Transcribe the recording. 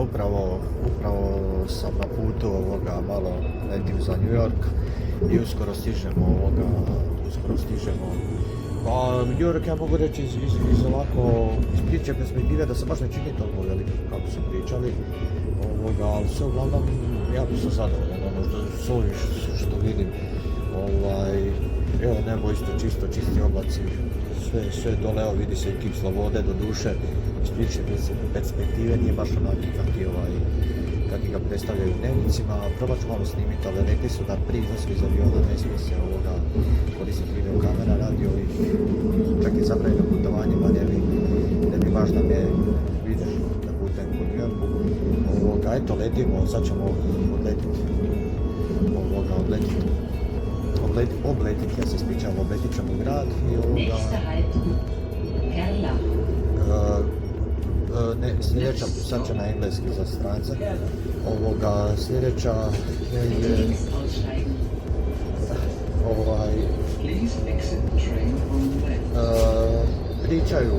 upravo sam na putu malo letim za New York i uskoro stižemo. Pa New York ja mogu reći iz ovako, iz priče perspektive da se baš ne čini toliko veliko kako su pričali, ali sve uglavnom ja sam zadovoljan, s ovim što vidim, evo nebo isto čisti oblaci, sve dole, evo vidi se kip slobode do duše, iz priče perspektive nije baš onaki kakvi ga predstavljaju u dnevnicima. Probat ću malo snimiti, ali rekli su da prije izlasku iz aviona ne smije se koristiti video kamera, radio i čak i zabranjeno putovanje, pa ne bi baš da me vidiš da putujem po New Yorku. Eto, letimo, sad ćemo obletiti, ja se ispričavam, obletit ćemo grad i sljedeća, sad će na engleski za strance, sljedeća je pričaju